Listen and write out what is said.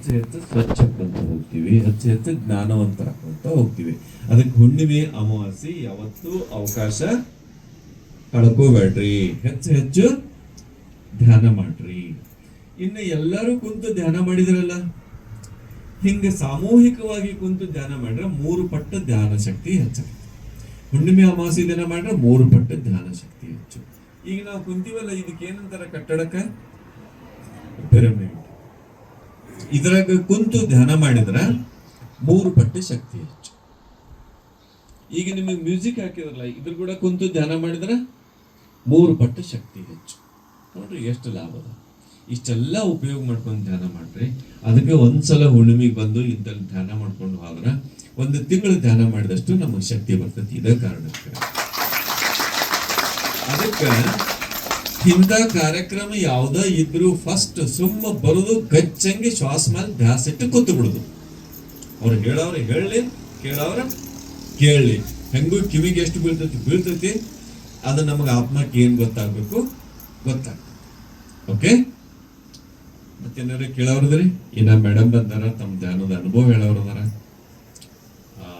ಹೆಚ್ಚು ಹೆಚ್ಚು ಸ್ವಚ್ಛಕ್ಕಂತ ಹೋಗ್ತೀವಿ, ಹೆಚ್ಚು ಹೆಚ್ಚು ಜ್ಞಾನವಂತರಾಗ್ತಾ ಹೋಗ್ತೀವಿ. ಅದಕ್ಕೆ ಹುಣ್ಣಿಮೆ ಅಮಾವಾಸ್ಯೆ ಯಾವತ್ತೂ ಅವಕಾಶ ಕಳ್ಕೋಬೇಡ್ರಿ, ಹೆಚ್ಚು ಹೆಚ್ಚು ಧ್ಯಾನ ಮಾಡ್ರಿ. ಇನ್ನು ಎಲ್ಲರೂ ಕುಂತು ಧ್ಯಾನ ಮಾಡಿದ್ರಲ್ಲ, ಹಿಂಗೆ ಸಾಮೂಹಿಕವಾಗಿ ಕುಂತು ಧ್ಯಾನ ಮಾಡ್ರೆ 3 ಪಟ್ಟು ಧ್ಯಾನ ಶಕ್ತಿ ಹೆಚ್ಚಾಗುತ್ತೆ. ಹುಣ್ಣಿಮೆ ಅಮಾವಾಸ್ಯೆ ದಿನ ಮಾಡ್ರೆ 3 ಪಟ್ಟು ಧ್ಯಾನ ಶಕ್ತಿ ಹೆಚ್ಚು. ಈಗ ನಾವು ಕುಂತೀವಲ್ಲ, ಇದಕ್ಕೆ ಏನಂತಾರ ಕಟ್ಟಡಕ್ಕ? ಪಿರಮಿಡ್. ಇದ್ರಾಗ ಕುಂತು ಧ್ಯಾನ ಮಾಡಿದ್ರ 3 ಪಟ್ಟು ಶಕ್ತಿ ಹೆಚ್ಚು. ಈಗ ನಿಮಗೆ ಮ್ಯೂಸಿಕ್ ಹಾಕಿದ್ರಲ್ಲ, ಇದ್ರ ಕೂಡ ಕುಂತು ಧ್ಯಾನ ಮಾಡಿದ್ರ 3 ಪಟ್ಟು ಶಕ್ತಿ ಹೆಚ್ಚು. ನೋಡ್ರಿ ಎಷ್ಟು ಲಾಭ ಅದ. ಇಷ್ಟೆಲ್ಲ ಉಪಯೋಗ ಮಾಡ್ಕೊಂಡು ಧ್ಯಾನ ಮಾಡ್ರಿ. ಅದಕ್ಕೆ ಒಂದ್ಸಲ ಹುಣ್ಣಿಮೆಗೆ ಬಂದು ಇಂಥಲ್ಲಿ ಧ್ಯಾನ ಮಾಡ್ಕೊಂಡು ಹೋದ್ರ 1 ತಿಂಗಳು ಧ್ಯಾನ ಮಾಡಿದಷ್ಟು ನಮಗೆ ಶಕ್ತಿ ಬರ್ತೈತಿ. ಇದೇ ಕಾರಣಕ್ಕೆ ಅದಕ್ಕೆ ಇಂಥ ಕಾರ್ಯಕ್ರಮ ಯಾವ್ದ ಇದ್ರು ಫಸ್ಟ್ ಸುಮ್ಮ ಬರೋದು, ಗಚ್ಚಂಗೆ ಶ್ವಾಸ ಮೇಲೆ ಧ್ಯಾಸ ಇಟ್ಟು ಕೂತು ಬಿಡುದು. ಅವ್ರು ಹೇಳವ್ರ ಹೇಳಲಿ, ಕೇಳವ್ರ ಕೇಳಲಿ. ಹೆಂಗೂ ಕಿವಿಗೆ ಎಷ್ಟು ಬೀಳ್ತೈತಿ ಅದು ನಮಗೆ ಆತ್ಮಕ್ಕೆ ಏನ್ ಗೊತ್ತಾಗ್ಬೇಕು ಗೊತ್ತಾಗ್ತದೆ. ಓಕೆ, ಮತ್ತೇನಾರು ಕೇಳವ್ರದ್ರಿ? ಇನ್ನ ಮೇಡಮ್ ಬಂದಾರ, ತಮ್ಮ ಧ್ಯಾನದ ಅನುಭವ ಹೇಳವ್ರದಾರ.